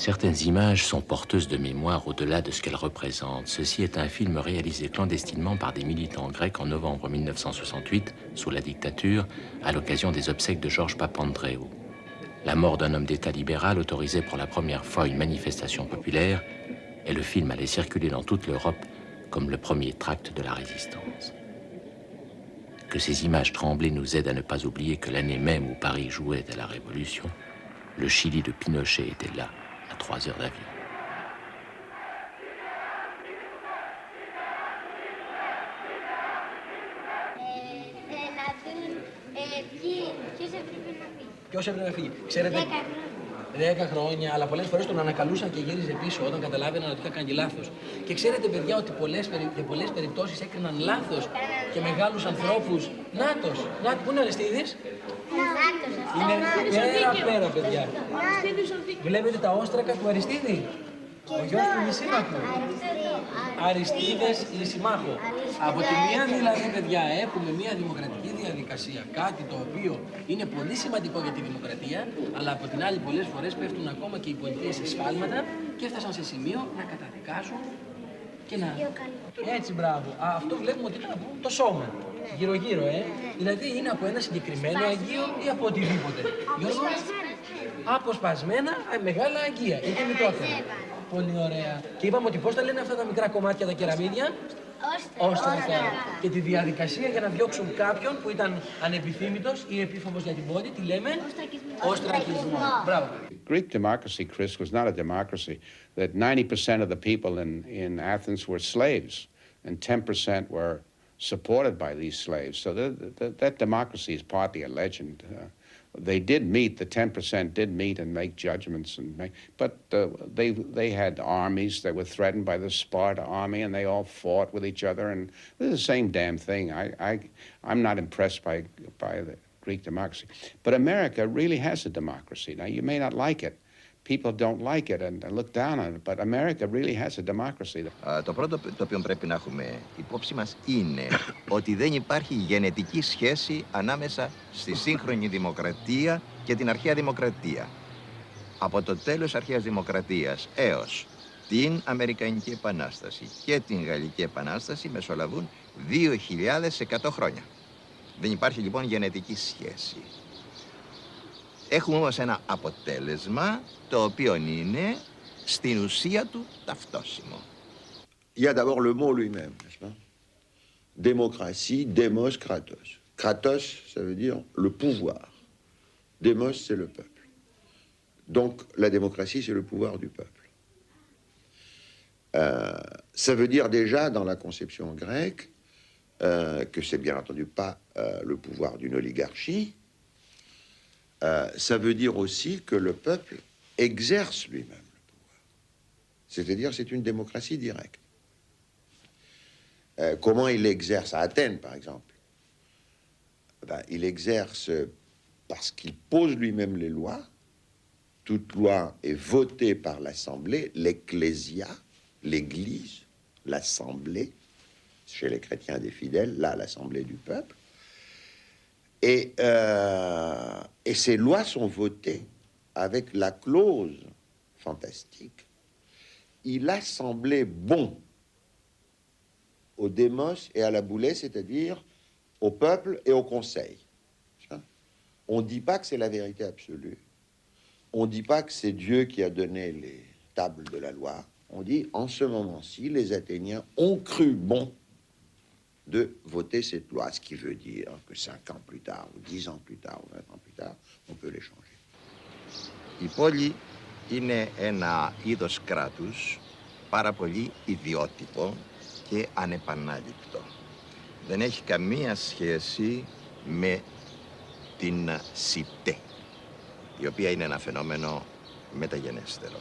Certaines images sont porteuses de mémoire au-delà de ce qu'elles représentent. Ceci est un film réalisé clandestinement par des militants grecs en novembre 1968, sous la dictature, à l'occasion des obsèques de Georges Papandréou. La mort d'un homme d'État libéral autorisait pour la première fois une manifestation populaire, et le film allait circuler dans toute l'Europe comme le premier tract de la résistance. Que ces images tremblées nous aident à ne pas oublier que l'année même où Paris jouait à la Révolution, le Chili de Pinochet était là, à 3 heures d'avion. Ποιος έπρεπε να φύγει. Ξέρετε, 10 χρόνια, αλλά πολλές φορές τον ανακαλούσαν και γύριζε πίσω όταν καταλάβαιναν ότι είχα κάνει λάθος. Και ξέρετε, παιδιά, ότι σε πολλές περιπτώσεις έκριναν λάθος και μεγάλους ανθρώπους. Νάτος, πού είναι ο Αριστίδης? Είναι πέρα, παιδιά. Βλέπετε τα όστρακα του Αριστίδη? Ο γιος του Λυσίμαχου. Αριστίδες Λυσιμάχου. Από τη μία δηλαδή, παιδιά, έχουμε μια δημοκρατική διαδικασία, κάτι το οποίο είναι πολύ σημαντικό για τη δημοκρατία, αλλά από την άλλη πολλές φορές πέφτουν ακόμα και οι πολιτείες σε σφάλματα και έφτασαν σε σημείο να καταδικάσουν και να... Έτσι, μπράβο. Αυτό βλέπουμε ότι ήταν από το σώμα. Γύρω-γύρω, Δηλαδή είναι από ένα συγκεκριμένο αγγείο ή από οτιδήποτε. Γιώργο, αποσπασμένα, μεγάλα αγγεία. Είναι μικρότερα. Πολύ ωραία. Και είπαμε ότι πώς τα λένε αυτά τα μικρά κομμάτια, τα κεραμίδια? Όστρακα. Και τη διαδικασία για να διώξουν κάποιον που ήταν ανεπιθύμητος ή επίφοβος για την πόλη, τι λέμε? Οστρακισμό. Μπράβο. Greek democracy, Chris, was not a democracy. That 90% of the people in Athens were slaves, and 10% were supported by these slaves. So that democracy is partly a legend. They did meet, the 10% did meet and make judgments, but they had armies that were threatened by the Sparta army, and they all fought with each other, and it's the same damn thing. I'm not impressed by the Greek democracy. But America really has a democracy. Now, you may not like it. People don't like it and look down on it, but America really has a democracy. Το πρώτο το οποίο πρέπει να έχουμε υπόψη μας είναι ότι δεν υπάρχει γενετική σχέση ανάμεσα στη σύγχρονη δημοκρατία και την αρχαία δημοκρατία. Από το τέλος αρχαίας δημοκρατίας έως την Αμερικανική Επανάσταση και την Γαλλική Επανάσταση μεσολαβούν 2.100 χρόνια. Δεν υπάρχει λοιπόν γενετική σχέση. Έχουμε όμως ένα αποτέλεσμα το οποίο είναι στην ουσία του ταυτόσιμο. Il y a d'abord le mot lui-même, n'est-ce pas? Démocratie, démos, kratos. Kratos, ça veut dire le pouvoir. Démos, c'est le peuple. Donc, la démocratie, c'est le pouvoir du peuple. Ça veut dire déjà, dans la conception grecque, que c'est bien entendu pas le pouvoir d'une oligarchie. Ça veut dire aussi que le peuple exerce lui-même le pouvoir. C'est-à-dire c'est une démocratie directe. Comment il l'exerce à Athènes, par exemple? Il exerce parce qu'il pose lui-même les lois. Toute loi est votée par l'Assemblée, l'Ecclésia, l'Église, l'Assemblée, chez les chrétiens des fidèles, là, l'Assemblée du peuple. Et ces lois sont votées avec la clause fantastique. Il a semblé bon au démos et à la boulée, c'est-à-dire au peuple et au conseil. On ne dit pas que c'est la vérité absolue. On ne dit pas que c'est Dieu qui a donné les tables de la loi. On dit, en ce moment-ci, les Athéniens ont cru bon de voter cette loi, ce qui veut dire que 5 ans plus tard, ou 10 ans plus tard, ou 20 ans plus tard, on peut les changer. Η πόλη είναι ένα είδος κράτους πάρα πολύ ιδιότυπο και ανεπανάληπτο. Δεν έχει καμία σχέση με την cité, η οποία είναι ένα φαινόμενο μεταγενέστερο.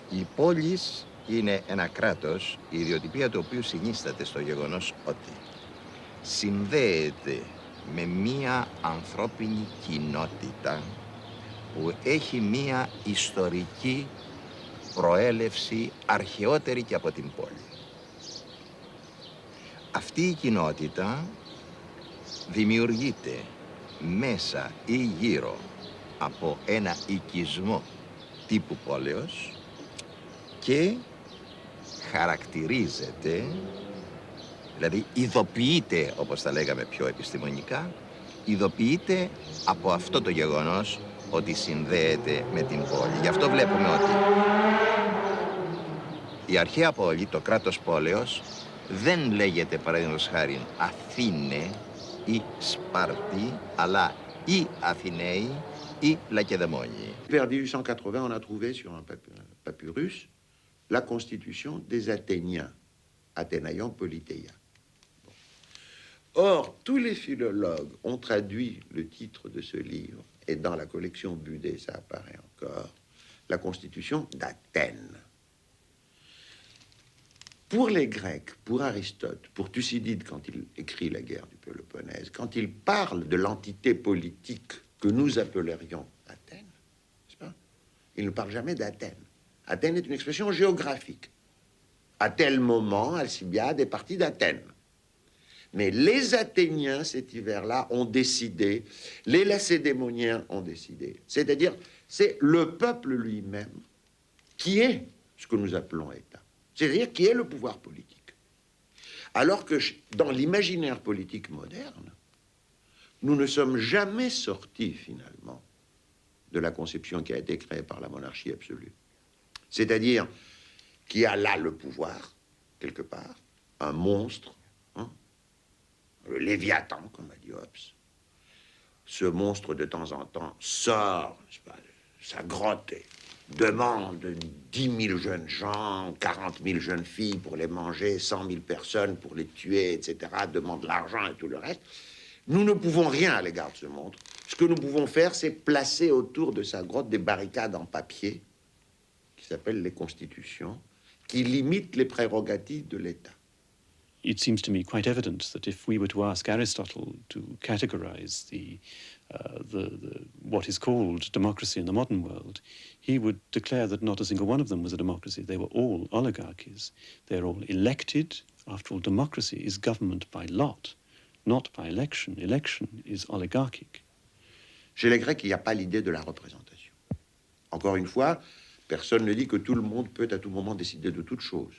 Η πόλη είναι ένα κράτος, η ιδιοτυπία του οποίου συνίσταται στο γεγονός ότι συνδέεται με μία ανθρώπινη κοινότητα που έχει μία ιστορική προέλευση αρχαιότερη και από την πόλη. Αυτή η κοινότητα δημιουργείται μέσα ή γύρω από ένα οικισμό τύπου πόλεως και χαρακτηρίζεται, δηλαδή ειδοποιείται, όπως τα λέγαμε πιο επιστημονικά, ειδοποιείται από αυτό το γεγονός ότι συνδέεται με την πόλη. Γι' αυτό βλέπουμε ότι η αρχαία πόλη, το κράτος πόλεως, δεν λέγεται παραδείγματος χάριν Αθήνε ή Σπάρτη, αλλά ή Αθηναίοι ή Λακεδαιμόνιοι. Vers 1880, on a trouvé sur un papyrus la constitution des Athéniens, Athénaïon Politeia. Or, tous les philologues ont traduit le titre de ce livre, et dans la collection Budé, ça apparaît encore, la constitution d'Athènes. Pour les Grecs, pour Aristote, pour Thucydide, quand il écrit la guerre du Péloponnèse, quand il parle de l'entité politique que nous appellerions Athènes, n'est-ce pas? Il ne parle jamais d'Athènes. Athènes est une expression géographique. À tel moment, Alcibiade est parti d'Athènes. Mais les Athéniens, cet hiver-là, ont décidé, les Lacédémoniens ont décidé. C'est-à-dire, c'est le peuple lui-même qui est ce que nous appelons État. C'est-à-dire qui est le pouvoir politique. Alors que dans l'imaginaire politique moderne, nous ne sommes jamais sortis, finalement, de la conception qui a été créée par la monarchie absolue. C'est-à-dire qui a là le pouvoir, quelque part, un monstre, hein, le Léviathan, comme a dit Hobbes. Ce monstre, de temps en temps, sort, n'est-ce pas, de sa grotte et demande 10 000 jeunes gens, 40 000 jeunes filles pour les manger, 100 000 personnes pour les tuer, etc., demande l'argent et tout le reste. Nous ne pouvons rien à l'égard de ce monstre. Ce que nous pouvons faire, c'est placer autour de sa grotte des barricades en papier, qui s'appellent les constitutions, qui limitent les prérogatives de l'État. It seems to me quite evident that if we were to ask Aristotle to categorize what is called democracy in the modern world, he would declare that not a single one of them was a democracy. They were all oligarchies. They're all elected. After all, democracy is government by lot, not by election. Election is oligarchic. Chez les Grecs, il n'y a pas l'idée de la représentation. Encore une fois, personne ne dit que tout le monde peut à tout moment décider de toute chose.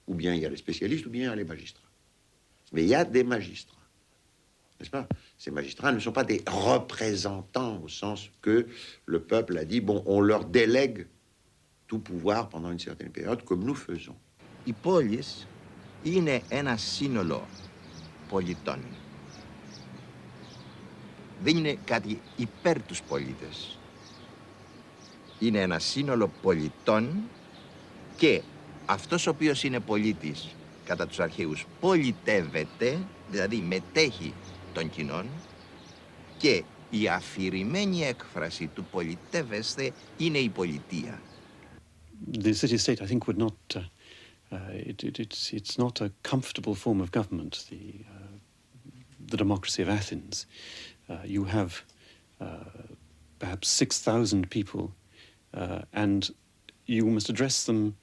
Ou bien il y a les spécialistes, ou bien il y a les magistrats. Mais il y a des magistrats, n'est-ce pas? Ces magistrats ne sont pas des représentants au sens que le peuple a dit, bon, on leur délègue tout pouvoir pendant une certaine période, comme nous faisons. Οι πόλεις είναι ένα σύνολο πολιτών. Δεν είναι κάτι υπέρ τους πολίτες. Είναι ένα σύνολο πολιτών και αυτός ο οποίος είναι πολίτης κατά τους αρχαίους πολιτεύεται, δηλαδή μετέχει των κοινών και η αφηρημένη έκφραση του πολιτεύεστε είναι η πολιτεία. The city-state, I think, would not. It's not a comfortable form of government. The democracy of Athens. You have perhaps 6,000 people, and you must address them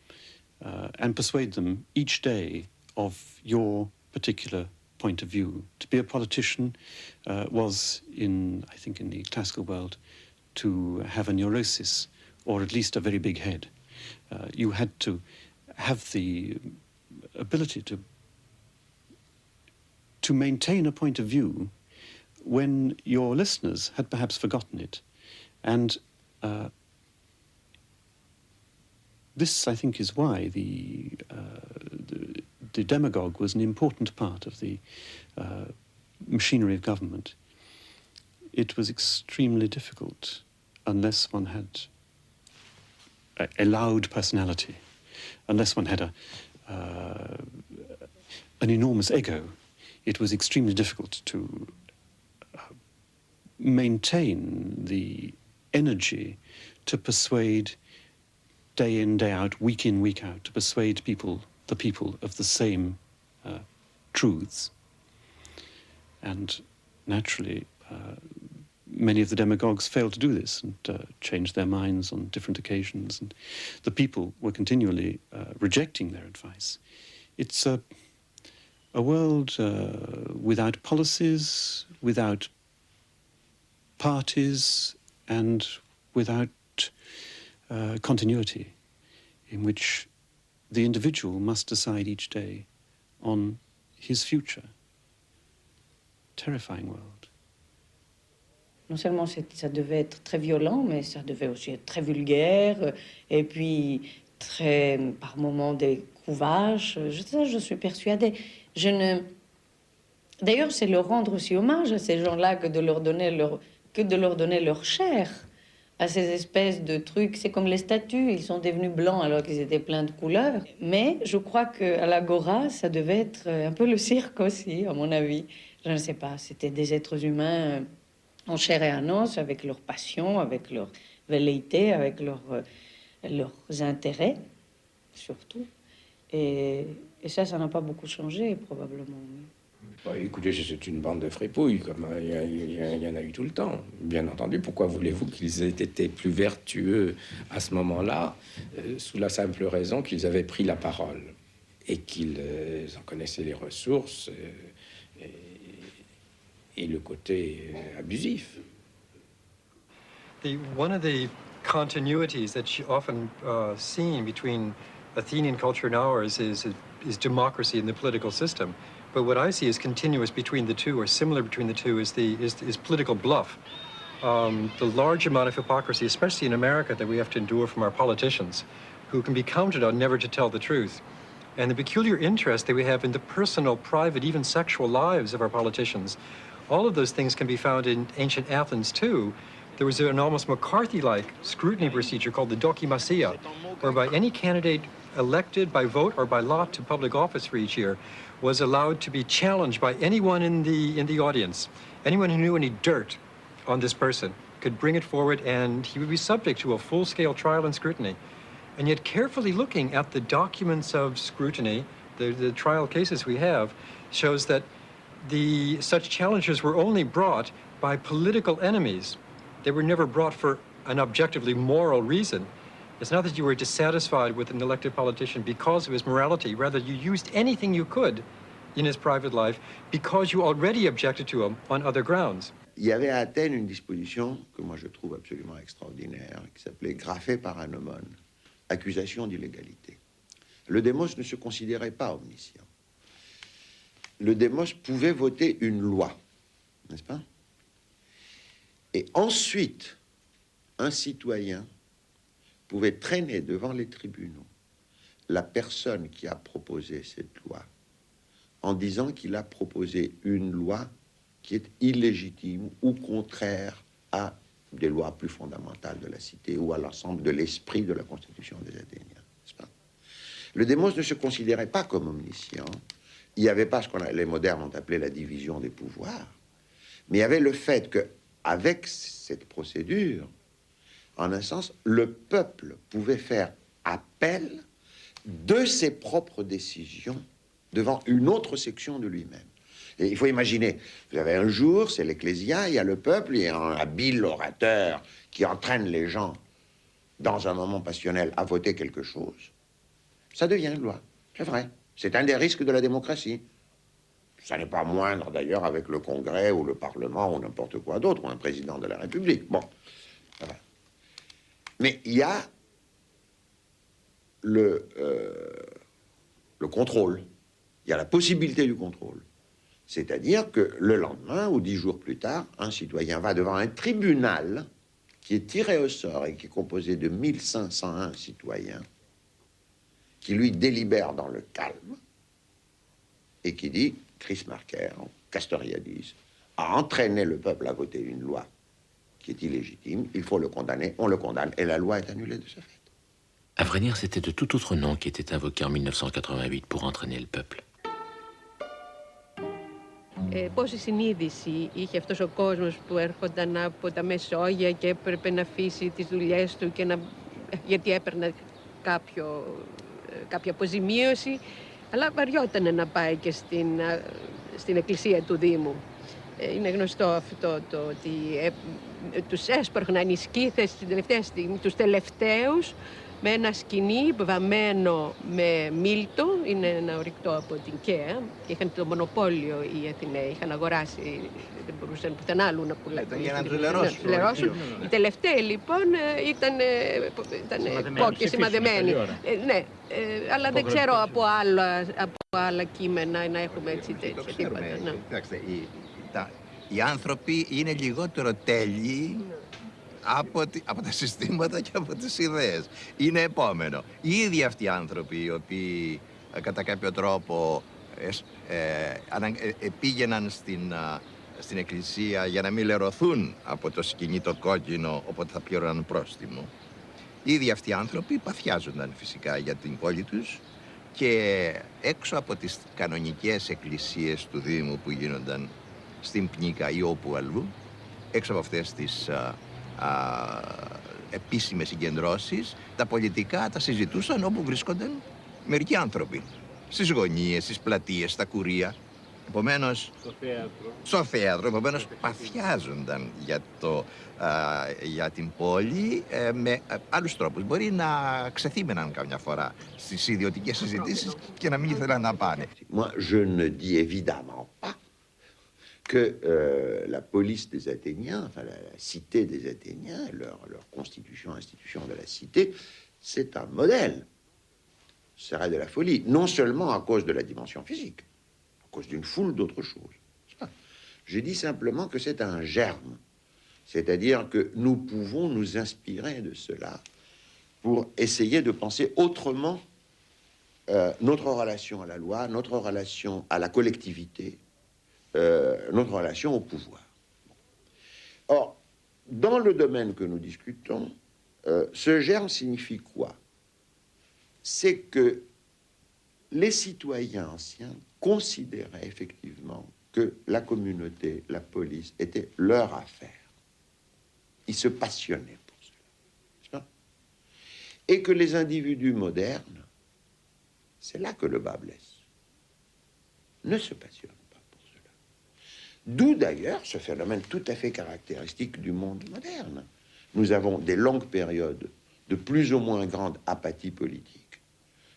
and persuade them each day of your particular point of view. To be a politician was, I think, in the classical world, to have a neurosis or at least a very big head. You had to have the ability to maintain a point of view when your listeners had perhaps forgotten it. And this, I think, is why the demagogue was an important part of the machinery of government. It was extremely difficult unless one had a loud personality, unless one had an enormous ego. It was extremely difficult to maintain the energy to persuade day in, day out, week in, week out, to persuade the people of the same truths. And naturally, many of the demagogues failed to do this and changed their minds on different occasions. And the people were continually rejecting their advice. It's a world without policies, without parties, and without continuity in which the individual must decide each day on his future. Terrifying world. Non seulement ça devait être très violent, mais ça devait aussi être très vulgaire, et puis très, par moments, des couvages. Je suis persuadée. D'ailleurs, c'est leur rendre aussi hommage à ces gens-là que de leur donner leur chair à ces espèces de trucs. C'est comme les statues, ils sont devenus blancs alors qu'ils étaient pleins de couleurs. Mais je crois qu'à l'Agora, ça devait être un peu le cirque aussi, à mon avis. Je ne sais pas, c'était des êtres humains en chair et en os, avec leurs passions, avec leurs velléités, avec leurs intérêts, surtout. Et ça n'a pas beaucoup changé, probablement. Bah, écoutez, c'est une bande de fripouilles, comme il y en a eu tout le temps. Bien entendu, pourquoi voulez-vous qu'ils aient été plus vertueux à ce moment-là, sous la simple raison qu'ils avaient pris la parole et qu'ils en connaissaient les ressources et le côté abusif. One of the continuities that's often seen between Athenian culture and ours is democracy in the political system. But what I see as continuous between the two, or similar between the two, is political bluff. The large amount of hypocrisy, especially in America, that we have to endure from our politicians, who can be counted on never to tell the truth. And the peculiar interest that we have in the personal, private, even sexual lives of our politicians. All of those things can be found in ancient Athens, too. There was an almost McCarthy-like scrutiny procedure called the dokimasia, whereby any candidate elected by vote or by lot to public office for each year was allowed to be challenged by anyone in the audience. Anyone who knew any dirt on this person could bring it forward, and he would be subject to a full-scale trial and scrutiny. And yet, carefully looking at the documents of scrutiny, the trial cases we have, shows that such challenges were only brought by political enemies. They were never brought for an objectively moral reason. It's not that you were dissatisfied with an elected politician because of his morality. Rather, you used anything you could in his private life because you already objected to him on other grounds. Il y avait à Athènes une disposition que moi je trouve absolument extraordinaire, qui s'appelait graphé par anomone, accusation d'illégalité. Le démos ne se considérait pas omniscient. Le démos pouvait voter une loi, n'est-ce pas? Et ensuite, un citoyen pouvait traîner devant les tribunaux la personne qui a proposé cette loi en disant qu'il a proposé une loi qui est illégitime ou contraire à des lois plus fondamentales de la cité ou à l'ensemble de l'esprit de la Constitution des Athéniens, n'est-ce pas? Le démos ne se considérait pas comme omniscient. Il n'y avait pas ce que les modernes ont appelé la division des pouvoirs, mais il y avait le fait que, avec cette procédure, en un sens, le peuple pouvait faire appel de ses propres décisions devant une autre section de lui-même. Et il faut imaginer, vous avez un jour, c'est l'ecclésia, il y a le peuple, il y a un habile orateur qui entraîne les gens dans un moment passionnel à voter quelque chose. Ça devient une loi, c'est vrai. C'est un des risques de la démocratie. Ça n'est pas moindre, d'ailleurs, avec le Congrès ou le Parlement ou n'importe quoi d'autre, ou un président de la République. Bon, voilà. Mais il y a le contrôle. Il y a la possibilité du contrôle. C'est-à-dire que le lendemain ou 10 jours plus tard, un citoyen va devant un tribunal qui est tiré au sort et qui est composé de 1501 citoyens qui lui délibère dans le calme et qui dit, Chris Marker, Castoriadis, a entraîné le peuple à voter une loi qui est illégitime, il faut le condamner, on le condamne, et la loi est annulée de ce fait. À vrai dire, c'était de tout autre nom qui était invoqué en 1988 pour entraîner le peuple. Πόση συνείδηση είχε αυτός ο κόσμος που έρχονταν από τα Μεσόγεια και έπρεπε να αφήσει τις δουλειές του και γιατί έπαιρνε κάποια αποζημίωση, αλλά βαριόταν να πάει και στην εκκλησία του Δήμου. Είναι γνωστό αυτό το ότι τους έσπρωχναν οι σκύθες στην τελευταία στιγμή, τους τελευταίους, με ένα σκοινί βαμμένο με μίλτο, είναι ένα ορυκτό από την ΚΕΑ, και είχαν το μονοπόλιο οι Αθηναίοι, είχαν αγοράσει, δεν μπορούσαν πουθενά άλλου να πουλάνε. Για να ψηλερώσουν. Οι τελευταίοι λοιπόν ήταν και σημαδεμένοι. Ναι, αλλά δεν ξέρω από άλλα κείμενα να έχουμε έτσι τέτοια τίποτα. Κοιτάξτε, οι άνθρωποι είναι λιγότερο τέλειοι από τα συστήματα και από τις ιδέες. Είναι επόμενο. Οι ίδιοι αυτοί οι άνθρωποι, οι οποίοι κατά κάποιο τρόπο πήγαιναν στην εκκλησία για να μην λερωθούν από το σκοινί το κόκκινο, οπότε θα πλήρωναν πρόστιμο. Οι ίδιοι αυτοί οι άνθρωποι παθιάζονταν φυσικά για την πόλη τους και έξω από τις κανονικές εκκλησίες του Δήμου που γίνονταν στην Πνίκα ή όπου αλλού, έξω από αυτές τις επίσημες συγκεντρώσεις, τα πολιτικά τα συζητούσαν όπου βρίσκονταν μερικοί άνθρωποι. Στις γωνίες, στις πλατείες, στα κουρία. Επομένως, στο θέατρο, επομένως παθιάζονταν για την πόλη με άλλους τρόπους. Μπορεί να ξεθύμεναν καμιά φορά στις ιδιωτικές συζητήσεις και να μην ήθελαν να πάνε. Moi, je ne dis évidemment pas que la police des Athéniens, enfin la cité des Athéniens, leur constitution, institution de la cité, c'est un modèle. Ce serait de la folie, non seulement à cause de la dimension physique, à cause d'une foule d'autres choses. Je dis simplement que c'est un germe, c'est-à-dire que nous pouvons nous inspirer de cela pour essayer de penser autrement notre relation à la loi, notre relation à la collectivité, notre relation au pouvoir. Or, dans le domaine que nous discutons, ce germe signifie quoi? C'est que les citoyens anciens considéraient effectivement que la communauté, la police, était leur affaire. Ils se passionnaient pour cela, n'est-ce pas? Et que les individus modernes, c'est là que le bas blesse, ne se passionnent. D'où d'ailleurs ce phénomène tout à fait caractéristique du monde moderne. Nous avons des longues périodes de plus ou moins grande apathie politique,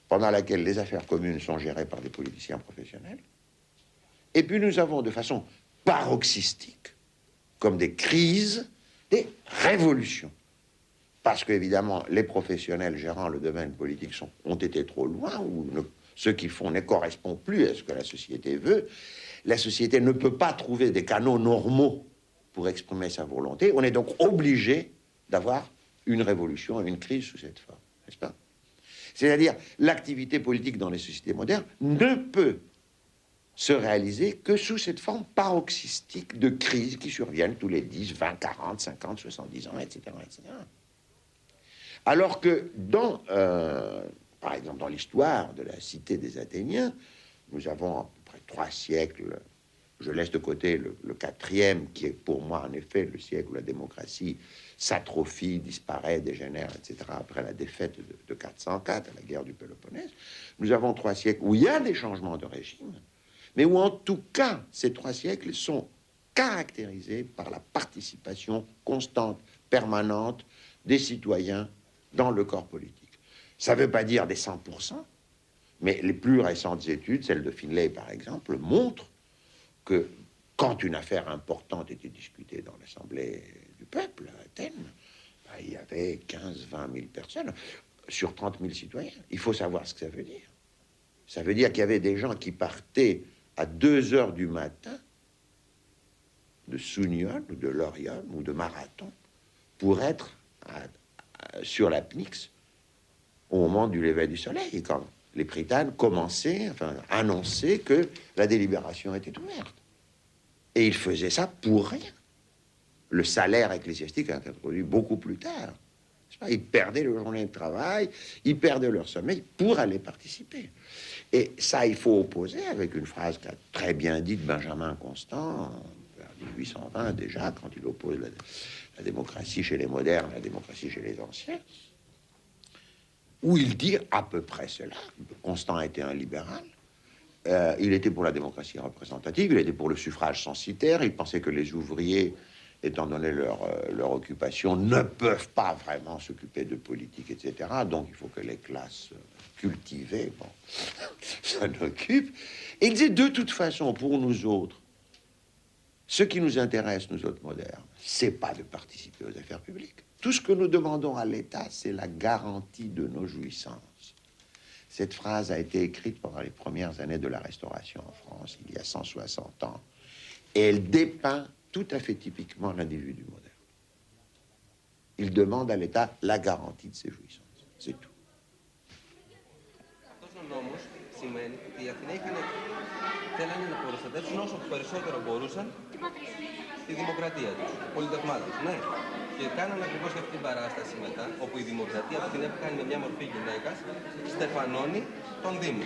pendant laquelle les affaires communes sont gérées par des politiciens professionnels. Et puis nous avons de façon paroxystique, comme des crises, des révolutions. Parce qu'évidemment, les professionnels gérant le domaine politique ont été trop loin, ou ce qu'ils font ne correspond plus à ce que la société veut. La société ne peut pas trouver des canaux normaux pour exprimer sa volonté. On est donc obligé d'avoir une révolution et une crise sous cette forme, n'est-ce pas? C'est-à-dire, l'activité politique dans les sociétés modernes ne peut se réaliser que sous cette forme paroxystique de crises qui surviennent tous les 10, 20, 40, 50, 70 ans, etc., etc. Alors que par exemple, dans l'histoire de la cité des Athéniens, nous avons à peu près 3 siècles. Je laisse de côté le 4e, qui est pour moi, en effet, le siècle où la démocratie s'atrophie, disparaît, dégénère, etc., après la défaite de 404, à la guerre du Péloponnèse. Nous avons 3 siècles où il y a des changements de régime, mais où, en tout cas, ces 3 siècles sont caractérisés par la participation constante, permanente des citoyens dans le corps politique. Ça ne veut pas dire des 100%, mais les plus récentes études, celle de Finlay par exemple, montrent que quand une affaire importante était discutée dans l'Assemblée du peuple à Athènes, il y avait 15-20 000 personnes sur 30 000 citoyens. Il faut savoir ce que ça veut dire. Ça veut dire qu'il y avait des gens qui partaient à 2 heures du matin de Sounion ou de Laurion ou de Marathon pour être sur la Pnyx au moment du lever du soleil, quand les Prytanes commençaient, annonçaient que la délibération était ouverte. Et ils faisaient ça pour rien. Le salaire ecclésiastique a été introduit beaucoup plus tard. Ils perdaient leur journée de travail, ils perdaient leur sommeil pour aller participer. Et ça, il faut opposer avec une phrase qu'a très bien dite Benjamin Constant, vers 1820 déjà, quand il oppose la démocratie chez les modernes, la démocratie chez les anciens, où il dit à peu près cela. Constant était un libéral. Il était pour la démocratie représentative, il était pour le suffrage censitaire, il pensait que les ouvriers étant donné leur occupation, ne peuvent pas vraiment s'occuper de politique, etc. Donc il faut que les classes cultivées s'en occupent. Et il disait, de toute façon, pour nous autres, ce qui nous intéresse, nous autres modernes, c'est pas de participer aux affaires publiques. Tout ce que nous demandons à l'État, c'est la garantie de nos jouissances. Cette phrase a été écrite pendant les premières années de la Restauration en France, il y a 160 ans. Et elle dépeint tout à fait typiquement l'individu moderne. Il demande à l'État la garantie de ses jouissances. C'est tout. Σημαίνει ότι οι Αθηναίοι θέλανε να προστατεύσουν όσο περισσότερο μπορούσαν τη δημοκρατία τους, το πολίτευμά τους, ναι. Και κάνανε ακριβώς αυτή την παράσταση μετά, όπου η δημοκρατία από την που κάνει με μια μορφή γυναίκας, στεφανώνει τον Δήμο.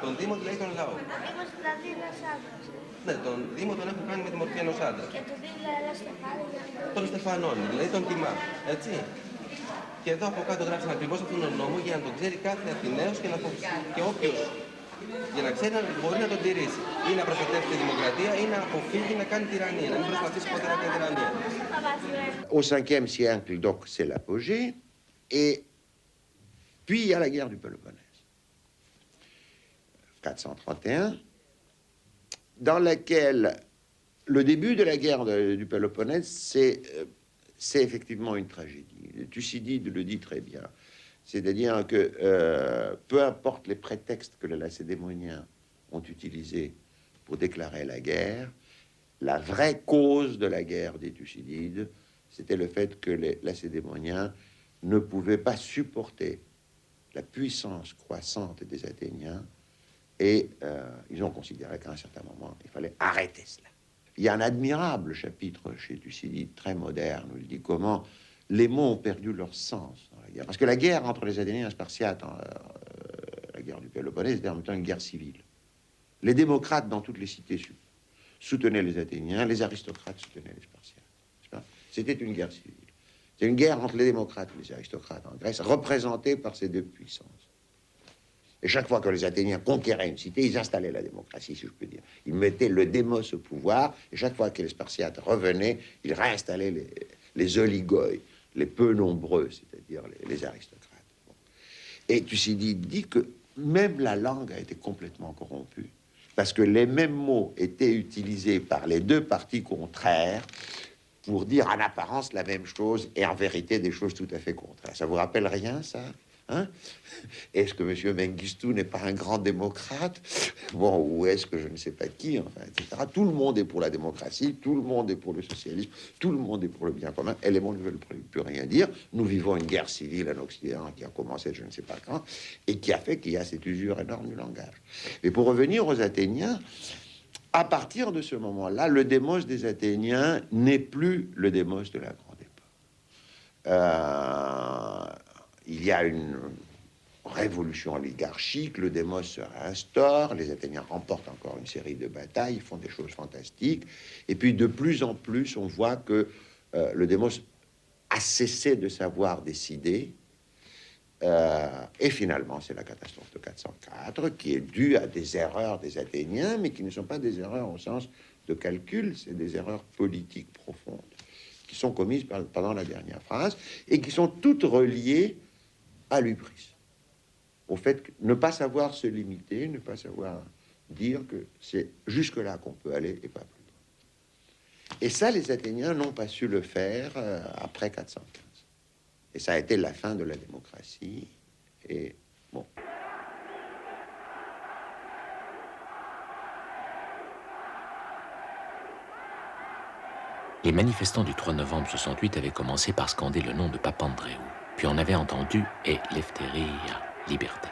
Τον Δήμο δηλαδή τον λαό. Ο Δήμος δηλαδή ένας άντρας. Ναι, τον Δήμο τον έχουν κάνει με τη μορφή ενός άντρα. Και του δίνει ένα στεφάνι. Τον στεφανώνει, δηλαδή τον τιμά, έτσι. Και εδώ από κάτω γράψαν ακριβώς αυτόν τον νόμο για να τον ξέρει κάθε Αθηναίος και όποιος, για να ξέρει να μπορεί να τον τηρήσει. Ή να προστατεύσει τη δημοκρατία ή να αποφύγει να κάνει τυραννία, να μην προσπαθήσει ποτέ να κάνει τυραννία. Au 5e siècle, donc, c'est l'apogée. Et puis, il y a la guerre du Péloponnèse. 431, dans laquelle le début de la guerre du Péloponnèse, c'est effectivement une tragédie. Thucydide le dit très bien. C'est-à-dire que peu importe les prétextes que les Lacédémoniens ont utilisés pour déclarer la guerre, la vraie cause de la guerre des Thucydides, c'était le fait que les Lacédémoniens ne pouvaient pas supporter la puissance croissante des Athéniens et ils ont considéré qu'à un certain moment, il fallait arrêter cela. Il y a un admirable chapitre chez Thucydide, très moderne, où il dit comment les mots ont perdu leur sens dans la guerre. Parce que la guerre entre les Athéniens et les Spartiates, la guerre du Péloponnèse, était en même temps une guerre civile. Les démocrates dans toutes les cités soutenaient les Athéniens, les aristocrates soutenaient les Spartiates. C'était une guerre civile. C'est une guerre entre les démocrates et les aristocrates en Grèce, représentée par ces deux puissances. Et chaque fois que les Athéniens conquéraient une cité, ils installaient la démocratie, si je peux dire. Ils mettaient le démos au pouvoir, et chaque fois que les Spartiates revenaient, ils réinstallaient les oligoi, les peu nombreux, c'est-à-dire les aristocrates. Bon. Et Thucydide dit que même la langue a été complètement corrompue, parce que les mêmes mots étaient utilisés par les deux parties contraires pour dire en apparence la même chose et en vérité des choses tout à fait contraires. Ça vous rappelle rien, ça? Hein? Est-ce que M. Mengistu n'est pas un grand démocrate? Bon, ou est-ce que je ne sais pas qui, enfin, etc. Tout le monde est pour la démocratie, tout le monde est pour le socialisme, tout le monde est pour le bien commun, et les mots ne veulent plus rien dire. Nous vivons une guerre civile en Occident qui a commencé je ne sais pas quand, et qui a fait qu'il y a cette usure énorme du langage. Mais pour revenir aux Athéniens, à partir de ce moment-là, le démos des Athéniens n'est plus le démos de la grande époque. Il y a une révolution oligarchique, le démos se réinstaure, les Athéniens remportent encore une série de batailles, ils font des choses fantastiques, et puis de plus en plus, on voit que le démos a cessé de savoir décider, et finalement, c'est la catastrophe de 404, qui est due à des erreurs des Athéniens, mais qui ne sont pas des erreurs au sens de calcul, c'est des erreurs politiques profondes, qui sont commises pendant la dernière phrase, et qui sont toutes reliées à l'hubris, au fait que ne pas savoir se limiter, ne pas savoir dire que c'est jusque-là qu'on peut aller et pas plus loin. Et ça, les Athéniens n'ont pas su le faire après 415. Et ça a été la fin de la démocratie. Et bon. Les manifestants du 3 novembre 68 avaient commencé par scander le nom de Papandréou. Puis on avait entendu « Eleftheria », liberté.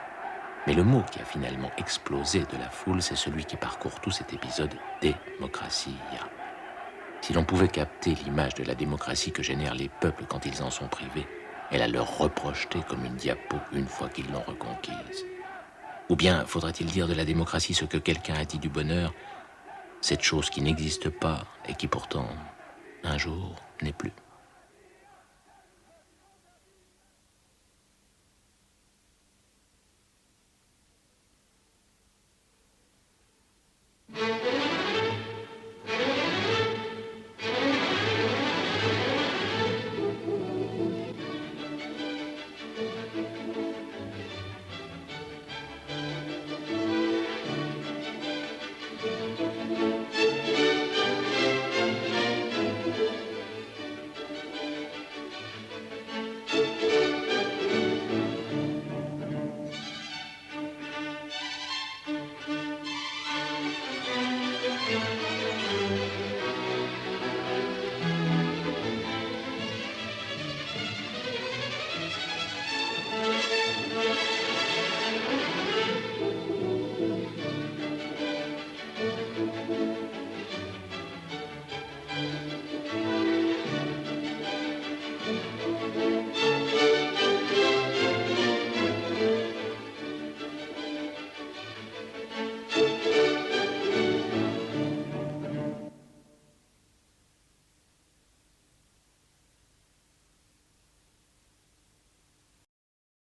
Mais le mot qui a finalement explosé de la foule, c'est celui qui parcourt tout cet épisode, démocratia. Si l'on pouvait capter l'image de la démocratie que génèrent les peuples quand ils en sont privés, et la leur reprojeter comme une diapo une fois qu'ils l'ont reconquise. Ou bien faudrait-il dire de la démocratie ce que quelqu'un a dit du bonheur, cette chose qui n'existe pas et qui pourtant, un jour, n'est plus.